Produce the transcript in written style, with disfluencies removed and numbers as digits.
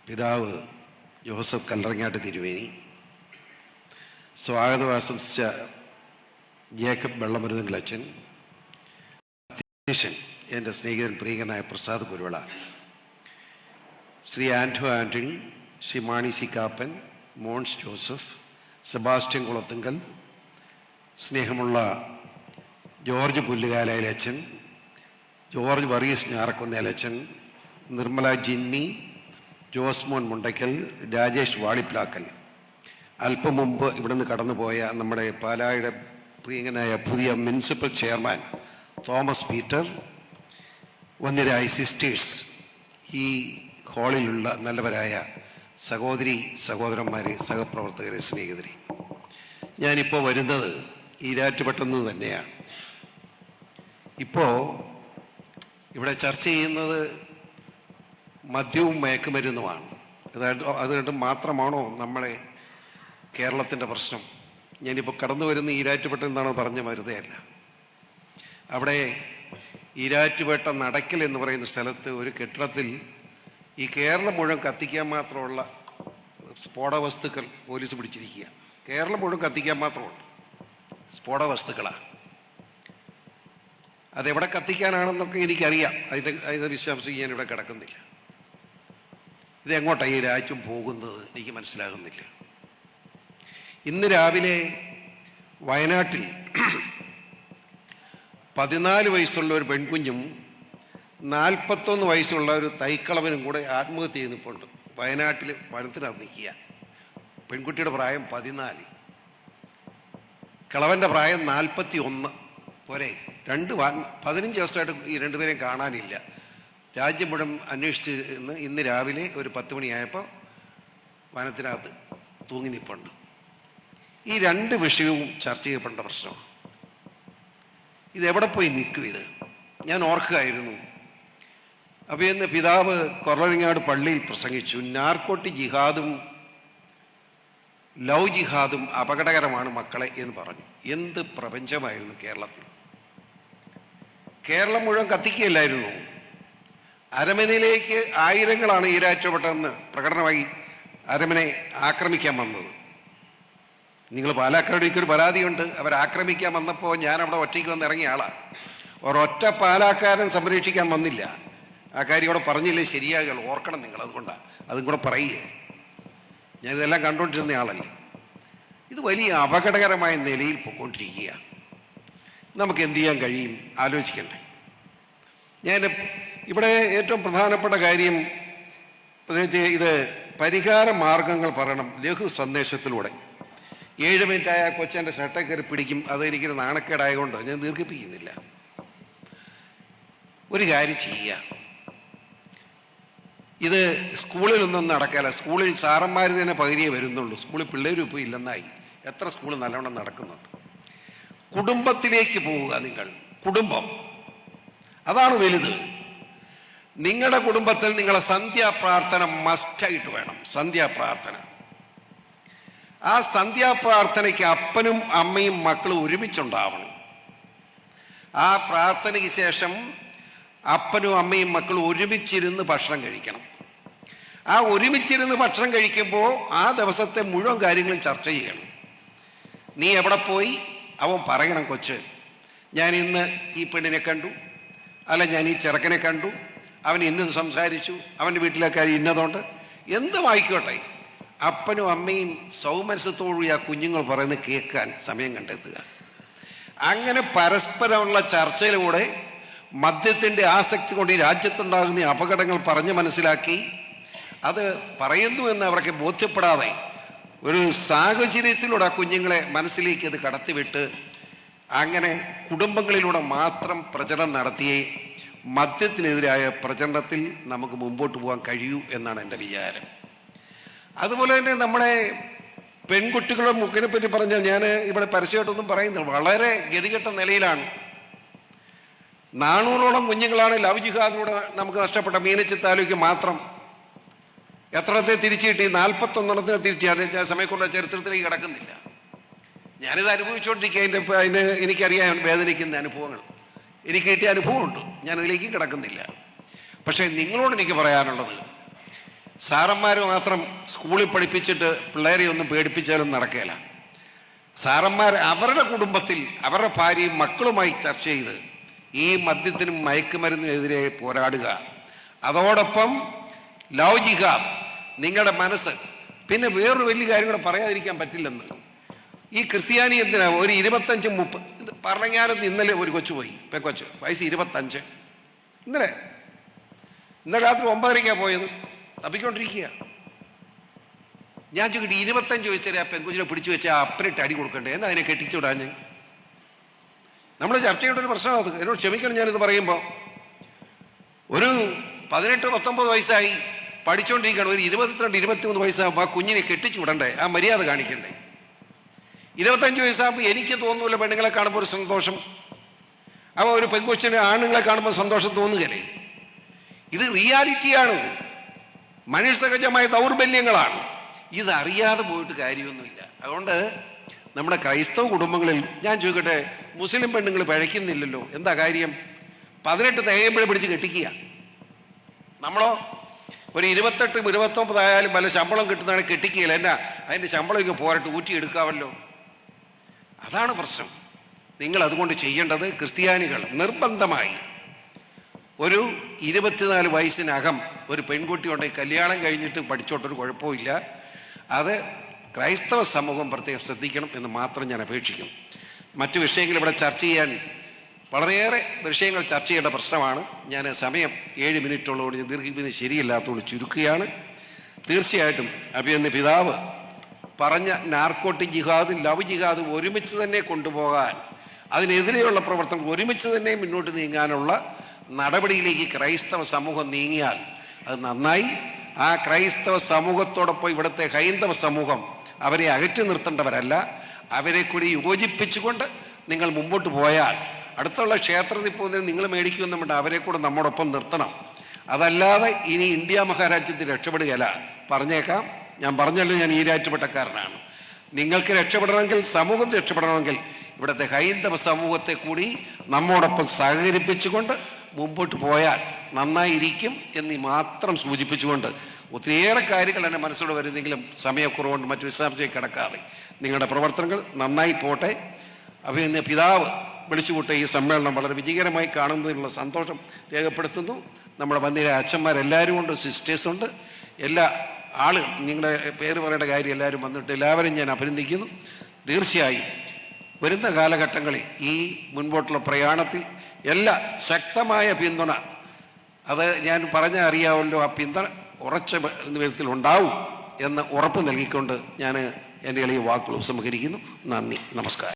പിതാവ് ജോസഫ് കല്ലറങ്ങാട്ട് തിരുവേനി, സ്വാഗതം ആശംസിച്ച ജേക്കബ് വെള്ളമരുതങ്കിലച്ഛൻ, അധ്യക്ഷൻ എൻ്റെ സ്നേഹിതൻ പ്രിയങ്കനായ പ്രസാദ് കുരുവിള, ശ്രീ ആൻറ്റോ ആൻ്റണി, ശ്രീ മാണി സി കാപ്പൻ, മോൺസ് ജോസഫ്, സെബാസ്റ്റ്യൻ കുളത്തുങ്കൽ, സ്നേഹമുള്ള ജോർജ് പുല്ലുകാലയിലച്ഛൻ, ജോർജ് വർഗീസ് ഞാറക്കുന്നേലച്ഛൻ, നിർമ്മല ജിന്നി, ജോസ്മോൻ മുണ്ടയ്ക്കൽ, രാജേഷ് വാളിപ്ലാക്കൽ, അല്പം മുമ്പ് ഇവിടുന്ന് കടന്നുപോയ നമ്മുടെ പാലായുടെ പ്രിയങ്കനായ പുതിയ മുനിസിപ്പൽ ചെയർമാൻ തോമസ് പീറ്റർ, വന്യരായ സിസ്റ്റേഴ്സ്, ഈ ഹാളിലുള്ള നല്ലവരായ സഹോദരി സഹോദരന്മാരെ, സഹപ്രവർത്തകരെ, സ്നേഹിതരെ, ഞാനിപ്പോൾ വരുന്നത് ഈരാറ്റുപെട്ടെന്ന് തന്നെയാണ്. ഇപ്പോൾ ഇവിടെ ചർച്ച ചെയ്യുന്നത് മദ്യവും മയക്കുമരുന്നുമാണ്. അതുകൊണ്ട് മാത്രമാണോ നമ്മളെ കേരളത്തിൻ്റെ പ്രശ്നം? ഞാനിപ്പോൾ കടന്നു വരുന്ന ഈരാറ്റുപേട്ട എന്നാണോ പറഞ്ഞ വെറുതെയല്ല. അവിടെ ഈരാറ്റുപേട്ട നടക്കൽ എന്ന് പറയുന്ന സ്ഥലത്ത് ഒരു കെട്ടിടത്തിൽ ഈ കേരളം മുഴുവൻ കത്തിക്കാൻ മാത്രമുള്ള സ്ഫോടക വസ്തുക്കൾ പോലീസ് പിടിച്ചിരിക്കുക. കേരളം മുഴുവൻ കത്തിക്കാൻ മാത്രമുണ്ട് സ്ഫോടക വസ്തുക്കളാണ്. അതെവിടെ കത്തിക്കാനാണെന്നൊക്കെ എനിക്കറിയാം. അതിൻ്റെ വിശദാംശം ഞാനിവിടെ കിടക്കുന്നില്ല. ഇതെങ്ങോട്ടാണ് ഈ രാജ്യം പോകുന്നത് എനിക്ക് മനസ്സിലാകുന്നില്ല. ഇന്ന് രാവിലെ വയനാട്ടിൽ 14 വയസ്സുള്ള ഒരു പെൺകുഞ്ഞും 41 വയസ്സുള്ള ഒരു തൈക്കളവനും കൂടെ ആത്മഹത്യ ചെയ്ത് നിൽപ്പുണ്ട്. വയനാട്ടിൽ വനത്തിനകത്ത് നിൽക്കുക. പെൺകുട്ടിയുടെ പ്രായം 14, കിളവൻ്റെ പ്രായം 41. പോരെ, 15 ദിവസമായിട്ട് ഈ രണ്ടുപേരെയും കാണാനില്ല. രാജ്യം മുഴുവൻ അന്വേഷിച്ച് ഇന്ന് രാവിലെ ഒരു 10 മണിയായപ്പോൾ വനത്തിനകത്ത് തൂങ്ങി നിൽപ്പുണ്ട്. ഈ രണ്ട് വിഷയവും ചർച്ച ചെയ്യപ്പെടേണ്ട പ്രശ്നമാണ്. ഇതെവിടെ പോയി നിൽക്കും? ഇത് ഞാൻ ഓർക്കുകയായിരുന്നു. അപ്പോൾ ഇന്ന് പിതാവ് കൊറവങ്ങാട് പള്ളിയിൽ പ്രസംഗിച്ചു. നാർക്കോട്ടിക് ജിഹാദും ലവ് ജിഹാദും അപകടകരമാണ് മക്കളെ എന്ന് പറഞ്ഞു. എന്ത് പ്രപഞ്ചമായിരുന്നു കേരളത്തിൽ! കേരളം മുഴുവൻ കത്തിക്കുകയല്ലായിരുന്നു. അരമനയിലേക്ക് ആയിരങ്ങളാണ് ഈരാറ്റുപെട്ടെന്ന് പ്രകടനമായി അരമനെ ആക്രമിക്കാൻ വന്നത്. നിങ്ങൾ പാലക്കാടേക്കൊരു പരാതിയുണ്ട്. അവരാക്രമിക്കാൻ വന്നപ്പോൾ ഞാൻ അവിടെ ഒറ്റയ്ക്ക് വന്ന് ഇറങ്ങിയ ആളാണ്. ഒരൊറ്റ പാലക്കാരൻ സംരക്ഷിക്കാൻ വന്നില്ല. ആ കാര്യം ഇവിടെ പറഞ്ഞില്ലേ ശരിയാകുക, ഓർക്കണം നിങ്ങൾ. അതുകൊണ്ടാണ് അതും കൂടെ പറയുക. ഞാനിതെല്ലാം കണ്ടുകൊണ്ടിരുന്ന ആളല്ലേ. ഇത് വലിയ അപകടകരമായ നിലയിൽ പോയിക്കൊണ്ടിരിക്കുക. നമുക്ക് എന്ത് ചെയ്യാൻ കഴിയും ആലോചിക്കണ്ടേ? ഞാൻ ഇവിടെ ഏറ്റവും പ്രധാനപ്പെട്ട കാര്യം, പ്രത്യേകിച്ച് ഇത് പരിഹാര മാർഗങ്ങൾ പറയണം ലഘു സന്ദേശത്തിലൂടെ. 7 മിനിറ്റായ കൊച്ചൻ്റെ ഷർട്ടേ കയറി പിടിക്കും. അതെനിക്കൊരു നാണക്കേടായതുകൊണ്ട് ഞാൻ ദീർഘിപ്പിക്കുന്നില്ല. ഒരു കാര്യം ചെയ്യുക, ഇത് സ്കൂളിലൊന്നും നടക്കില്ല. സ്കൂളിൽ സാറന്മാർ തന്നെ പകുതിയേ വരുന്നുള്ളൂ. സ്കൂളിൽ പിള്ളേരും ഇപ്പോൾ ഇല്ലെന്നായി. എത്ര സ്കൂൾ നല്ലവണ്ണം നടക്കുന്നുണ്ട്. കുടുംബത്തിലേക്ക് പോവുക. നിങ്ങൾ കുടുംബം അതാണ് വലുത്. നിങ്ങളുടെ കുടുംബത്തിൽ നിങ്ങളെ സന്ധ്യാപ്രാർത്ഥന മസ്റ്റായിട്ട് വേണം. സന്ധ്യാപ്രാർത്ഥന. ആ സന്ധ്യാപ്രാർത്ഥനയ്ക്ക് അപ്പനും അമ്മയും മക്കളും ഒരുമിച്ചുണ്ടാവണം. ആ പ്രാർത്ഥനയ്ക്ക് ശേഷം അപ്പനും അമ്മയും മക്കളും ഒരുമിച്ചിരുന്ന് ഭക്ഷണം കഴിക്കണം. ആ ഒരുമിച്ചിരുന്ന് ഭക്ഷണം കഴിക്കുമ്പോൾ ആ ദിവസത്തെ മുഴുവൻ കാര്യങ്ങളും ചർച്ച ചെയ്യണം. നീ എവിടെ പോയി? അവൻ പറയണം, കൊച്ച് ഞാൻ ഇന്ന് ഈ പെണ്ണിനെ കണ്ടു, അല്ല ഞാൻ ഈ ചെറുക്കനെ കണ്ടു, അവൻ ഇന്നത് സംസാരിച്ചു, അവൻ്റെ വീട്ടിലെ കാര്യം ഇന്നതുകൊണ്ട്, എന്തും ആയിക്കോട്ടെ. അപ്പനും അമ്മയും സൗമനസ്യത്തോടുകൂടി ആ കുഞ്ഞുങ്ങൾ പറയുന്നത് കേൾക്കാൻ സമയം കണ്ടെത്തുക. അങ്ങനെ പരസ്പരമുള്ള ചർച്ചയിലൂടെ മദ്യത്തിൻ്റെ ആസക്തി കൊണ്ട് ഈ രാജ്യത്തുണ്ടാകുന്ന അപകടങ്ങൾ പറഞ്ഞ് മനസ്സിലാക്കി, അത് പറയുന്നു എന്ന് അവർക്ക് ബോധ്യപ്പെടാതെ ഒരു സാഹചര്യത്തിലൂടെ ആ കുഞ്ഞുങ്ങളെ മനസ്സിലേക്ക് അത് കടത്തിവിട്ട് അങ്ങനെ കുടുംബങ്ങളിലൂടെ മാത്രം പ്രചരണം നടത്തിയേ മദ്യത്തിനെതിരായ പ്രചരണത്തിൽ നമുക്ക് മുമ്പോട്ട് പോകാൻ കഴിയൂ എന്നാണ് എൻ്റെ വിചാരം. അതുപോലെ തന്നെ നമ്മുടെ പെൺകുട്ടികളുടെ മുക്കിനെ പറ്റി പറഞ്ഞാൽ ഞാൻ ഇവിടെ പരസ്യമായിട്ടൊന്നും പറയുന്നില്ല. വളരെ ഗതികെട്ട നിലയിലാണ്. 400ഓളം കുഞ്ഞുങ്ങളാണ് ലവ് ജിഹാദിലൂടെ നമുക്ക് നഷ്ടപ്പെട്ട. മീനച്ചി താലൂക്ക് മാത്രം എത്രത്തെ തിരിച്ചു കിട്ടി? 41 തിരിച്ചു. സമയക്കുള്ള ചരിത്രത്തിലേക്ക് കിടക്കുന്നില്ല. ഞാനിത് അനുഭവിച്ചുകൊണ്ടിരിക്കുക. അതിന് എനിക്കറിയാൻ വേദനിക്കുന്ന അനുഭവങ്ങൾ എനിക്ക് കിട്ടിയ അനുഭവമുണ്ട്. ഞാനതിലേക്ക് കിടക്കുന്നില്ല. പക്ഷേ നിങ്ങളോട് എനിക്ക് പറയാനുള്ളത്, സാറന്മാർ മാത്രം സ്കൂളിൽ പഠിപ്പിച്ചിട്ട് പിള്ളേരെ ഒന്നും പേടിപ്പിച്ചാലും നടക്കുകയില്ല. സാറന്മാർ അവരുടെ കുടുംബത്തിൽ അവരുടെ ഭാര്യയും മക്കളുമായി ചർച്ച ചെയ്ത് ഈ മദ്യത്തിനും മയക്കുമരുന്നിനെതിരെ പോരാടുക. അതോടൊപ്പം ലവ് ജിഹാദ്, നിങ്ങളുടെ മനസ്സ്. പിന്നെ വേറൊരു വലിയ കാര്യം കൂടെ പറയാതിരിക്കാൻ പറ്റില്ലെന്ന്. ഈ ക്രിസ്ത്യാനി എന്തിനാ ഒരു 25-30 പറഞ്ഞാലും ഇന്നലെ ഒരു കൊച്ചു പോയി, പെക്കൊച്ച്, വയസ്സ് 25. ഇന്നലെ രാത്രി 9:30 പോയത്, തപ്പിക്കൊണ്ടിരിക്കുക. ഞാൻ ചോദിക്കട്ടെ, 25 വയസ്സുവരെ ആ പെൺകൊച്ചിനെ പിടിച്ചു വെച്ചാൽ അപ്പനിട്ട് അടി കൊടുക്കണ്ടേ? എന്നാ അതിനെ കെട്ടിച്ചുവിടാഞ്ഞ്? നമ്മൾ ചർച്ച ചെയ്യേണ്ട ഒരു പ്രശ്നമാണ് അത്. എന്നോട് ക്ഷമിക്കണം ഞാനിത് പറയുമ്പോൾ. ഒരു 18-19 വയസ്സായി പഠിച്ചുകൊണ്ടിരിക്കുകയാണ്. ഒരു 22-23 വയസ്സാകുമ്പോൾ ആ കുഞ്ഞിനെ കെട്ടിച്ചു വിടണ്ടേ? ആ മര്യാദ കാണിക്കണ്ടേ? 25 വയസ്സാകുമ്പോൾ എനിക്ക് തോന്നൂല പെണ്ണുങ്ങളെ കാണുമ്പോൾ ഒരു സന്തോഷം. അപ്പോൾ ഒരു പെൺകൊച്ചിന് ആണുങ്ങളെ കാണുമ്പോൾ സന്തോഷം തോന്നുകയല്ലേ? ഇത് റിയാലിറ്റിയാണ്, മനുഷ്യസഹജമായ ദൗർബല്യങ്ങളാണ്. ഇതറിയാതെ പോയിട്ട് കാര്യമൊന്നുമില്ല. അതുകൊണ്ട് നമ്മുടെ ക്രൈസ്തവ കുടുംബങ്ങളിൽ ഞാൻ ചോദിക്കട്ടെ, മുസ്ലിം പെണ്ണുങ്ങൾ പഴയ്ക്കുന്നില്ലല്ലോ, എന്താ കാര്യം? 18 തികയുമ്പോഴേ പിടിച്ച് കെട്ടിക്കുക. നമ്മളോ ഒരു 28-29 ആയാലും വല്ല ശമ്പളം കിട്ടുന്നതാണ് കെട്ടിക്കുകയില്ല. എന്നാ അതിൻ്റെ ശമ്പളം ഇങ്ങ് പോരട്ട് ഊറ്റിയെടുക്കാമല്ലോ. അതാണ് പ്രശ്നം. നിങ്ങൾ അതുകൊണ്ട് ചെയ്യേണ്ടത്, ക്രിസ്ത്യാനികൾ നിർബന്ധമായി ഒരു 24 വയസ്സിനകം ഒരു പെൺകുട്ടി ഉണ്ടെങ്കിൽ കല്യാണം കഴിഞ്ഞിട്ട് പഠിച്ചോട്ടൊരു കുഴപ്പമില്ല. അത് ക്രൈസ്തവ സമൂഹം പ്രത്യേകം ശ്രദ്ധിക്കണം എന്ന് മാത്രം ഞാൻ അപേക്ഷിക്കും. മറ്റു വിഷയങ്ങൾ ഇവിടെ ചർച്ച ചെയ്യാൻ വളരെയേറെ വിഷയങ്ങൾ ചർച്ച ചെയ്യേണ്ട പ്രശ്നമാണ്. ഞാൻ സമയം 7 മിനിറ്റുള്ളതുകൊണ്ട് ദീർഘിപ്പിക്കുന്നത് ശരിയല്ലാത്തതുകൊണ്ട് ചുരുക്കുകയാണ്. തീർച്ചയായിട്ടും അഭിനന്ദ പിതാവ് പറഞ്ഞ നാർക്കോട്ടിക് ജിഹാദും ലവ് ജിഹാദും ഒരുമിച്ച് തന്നെ കൊണ്ടുപോകാൻ, അതിനെതിരെയുള്ള പ്രവർത്തനം ഒരുമിച്ച് തന്നെ മുന്നോട്ട് നീങ്ങാനുള്ള നടപടിയിലേക്ക് ക്രൈസ്തവ സമൂഹം നീങ്ങിയാൽ അത് നന്നായി. ആ ക്രൈസ്തവ സമൂഹത്തോടൊപ്പം ഇവിടുത്തെ ഹൈന്ദവ സമൂഹം അവരെ അകറ്റി നിർത്തേണ്ടവരല്ല, അവരെ കൂടി യോജിപ്പിച്ചുകൊണ്ട് നിങ്ങൾ മുമ്പോട്ട് പോയാൽ അടുത്തുള്ള ക്ഷേത്രത്തിൽ പോകുന്നതിന് നിങ്ങൾ മേടിക്കുമെന്നുണ്ട്, അവരെ കൂടെ നമ്മോടൊപ്പം നിർത്തണം. അതല്ലാതെ ഇനി ഇന്ത്യ മഹാരാജ്യത്തിൽ രക്ഷപ്പെടുകയല്ല. പറഞ്ഞേക്കാം, ഞാൻ പറഞ്ഞല്ലോ, ഞാൻ ഈ രാജ്യപ്പെട്ടക്കാരനാണ്. നിങ്ങൾക്ക് രക്ഷപ്പെടണമെങ്കിൽ, സമൂഹം രക്ഷപ്പെടണമെങ്കിൽ ഇവിടുത്തെ ഹൈന്ദവ സമൂഹത്തെ കൂടി നമ്മോടൊപ്പം സഹകരിപ്പിച്ചുകൊണ്ട് മുമ്പോട്ട് പോയാൽ നന്നായിരിക്കും എന്ന് മാത്രം സൂചിപ്പിച്ചുകൊണ്ട്, ഒത്തിരിയേറെ കാര്യങ്ങൾ എൻ്റെ മനസ്സിലൂടെ വരുന്നെങ്കിലും സമയക്കുറവുകൊണ്ട് മറ്റു വിശദാംശത്തേക്ക് കിടക്കാതെ നിങ്ങളുടെ പ്രവർത്തനങ്ങൾ നന്നായി പോട്ടെ. അഭിനന്ദ പിതാവ് വിളിച്ചുകൂട്ട ഈ സമ്മേളനം വളരെ വിജയകരമായി കാണുന്നതിനുള്ള സന്തോഷം രേഖപ്പെടുത്തുന്നു. നമ്മുടെ വന്നിലെ അച്ഛന്മാരെല്ലാവരും ഉണ്ട്, സിസ്റ്റേഴ്സുണ്ട്, എല്ലാ ആളും, നിങ്ങളുടെ പേര് പറയേണ്ട കാര്യം എല്ലാവരും വന്നിട്ട് എല്ലാവരും ഞാൻ അഭിനന്ദിക്കുന്നു. തീർച്ചയായും വരുന്ന കാലഘട്ടങ്ങളിൽ ഈ മുൻപോട്ടുള്ള പ്രയാണത്തിൽ എല്ലാ ശക്തമായ പിന്തുണ, അത് ഞാൻ പറഞ്ഞ അറിയാമല്ലോ, ആ പിന്തുണ ഉറച്ച വിധത്തിൽ ഉണ്ടാവും എന്ന് ഉറപ്പ് നൽകിക്കൊണ്ട് ഞാൻ എൻ്റെ എളിയ വാക്കുകൾ ഉപസംഹരിക്കുന്നു. നന്ദി, നമസ്കാരം.